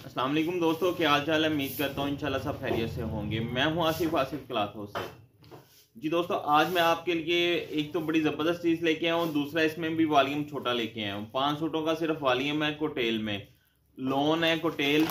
अस्सलाम वालेकुम दोस्तों, क्या हाल चाल है। उम्मीद करता हूँ इंशाल्लाह सब खैरियत से होंगे। मैं हूँ आसिफ क्लॉथ हाउस से। जी दोस्तों, आज मैं आपके लिए एक तो बड़ी ज़बरदस्त चीज़ लेके आया हूँ, दूसरा इसमें भी वॉल्यूम छोटा लेके आया हूँ। 5 सूटों का सिर्फ वॉल्यूम है कोटेल में। लोन है कोटेल,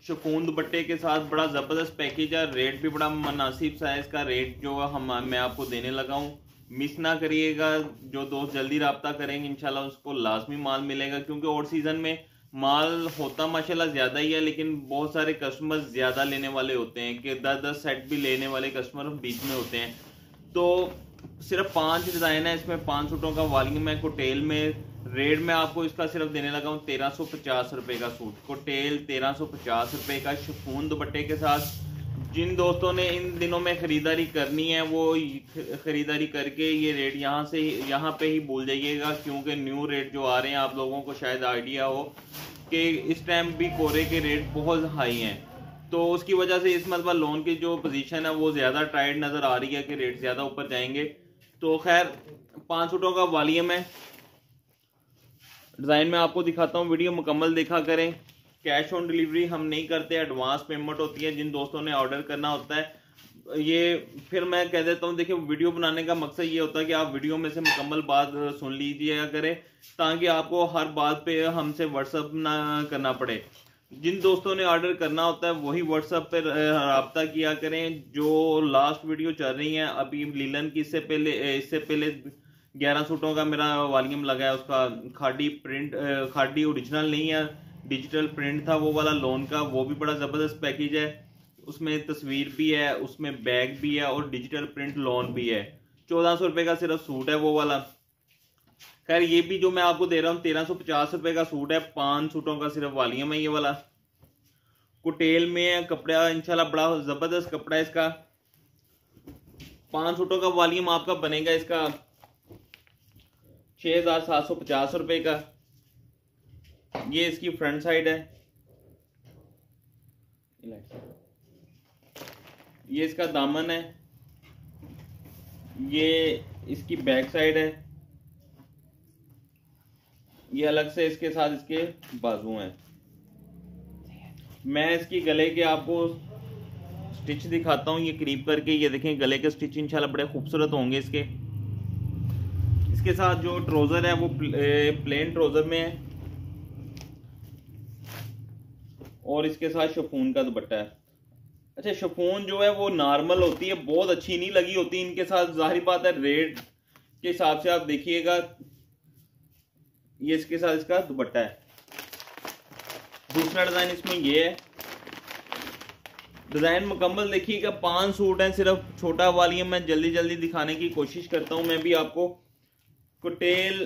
शिफॉन दुपट्टे के साथ बड़ा ज़बरदस्त पैकेज है। रेट भी बड़ा मुनासिब सा है। इसका रेट जो मैं आपको देने लगा हूँ, मिस ना करिएगा। जो दोस्त जल्दी रब्ता करेंगे इंशाल्लाह उसको लाजमी माल मिलेगा, क्योंकि और सीज़न में माल होता माशाल्लाह ज़्यादा ही है, लेकिन बहुत सारे कस्टमर ज़्यादा लेने वाले होते हैं कि 10-10 सेट भी लेने वाले कस्टमर बीच में होते हैं। तो सिर्फ 5 डिज़ाइन है इसमें, 5 सूटों का वॉल्यूम है कोटेल में। रेट में आपको इसका सिर्फ देने लगा हूँ 1350 रुपये का सूट। कोटेल 1350 रुपये का शिफॉन दुपट्टे के साथ। जिन दोस्तों ने इन दिनों में खरीदारी करनी है वो खरीदारी करके ये रेट यहाँ पे ही भूल जाइएगा, क्योंकि न्यू रेट जो आ रहे हैं आप लोगों को शायद आइडिया हो कि इस टाइम भी कोरे के रेट बहुत हाई हैं। तो उसकी वजह से इस मरतबा लोन की जो पोजीशन है वो ज़्यादा टाइट नज़र आ रही है कि रेट ज़्यादा ऊपर जाएंगे। तो खैर 5 सूटों का वॉल्यूम है। डिज़ाइन में आपको दिखाता हूँ, वीडियो मुकम्मल देखा करें। कैश ऑन डिलीवरी हम नहीं करते, एडवांस पेमेंट होती है जिन दोस्तों ने ऑर्डर करना होता है। ये फिर मैं कह देता हूँ, देखिए वीडियो बनाने का मकसद ये होता है कि आप वीडियो में से मुकम्मल बात सुन लीजिएगा करें, ताकि आपको हर बात पे हमसे व्हाट्सअप ना करना पड़े। जिन दोस्तों ने ऑर्डर करना होता है वही व्हाट्सएप पर रब्ता किया करें। जो लास्ट वीडियो चल रही है अभी लीलन की, इससे पहले 11 सूटों का मेरा वॉल्यूम लगा है। उसका खादी प्रिंट, खादी ओरिजिनल नहीं है, डिजिटल प्रिंट था वो वाला लोन का। वो भी बड़ा ज़बरदस्त पैकेज है। उसमें तस्वीर भी है, उसमें बैग भी है और डिजिटल प्रिंट लोन भी है। 1400 रुपये का सिर्फ सूट है वो वाला। खैर ये भी जो मैं आपको दे रहा हूँ 1350 रुपये का सूट है। 5 सूटों का सिर्फ वॉल्यूम है ये वाला। कुटेल में है कपड़ा, इंशाल्लाह बड़ा ज़बरदस्त कपड़ा है इसका। 5 सूटों का वॉल्यूम आपका बनेगा इसका 6750 रुपये का। ये इसकी फ्रंट साइड है, ये इसका दामन है, ये इसकी बैक साइड है, ये अलग से इसके साथ इसके बाजू हैं। मैं इसकी गले के आपको स्टिच दिखाता हूँ, ये करीब करके। ये देखें गले के स्टिच इंशाल्लाह बड़े खूबसूरत होंगे इसके। इसके साथ जो ट्राउजर है वो प्लेन ट्राउजर में है और इसके साथ शिफॉन का दुपट्टा है। अच्छा, शिफॉन जो है वो नॉर्मल होती है, बहुत अच्छी नहीं लगी होती इनके साथ। जाहिर बात है रेट के हिसाब से आप देखिएगा। ये इसके साथ इसका दुपट्टा है। दूसरा डिजाइन इसमें ये है। डिजाइन मुकम्मल देखिएगा। 5 सूट हैं, सिर्फ छोटा वॉल्यूम में जल्दी जल्दी दिखाने की कोशिश करता हूं मैं भी आपको। कोटेल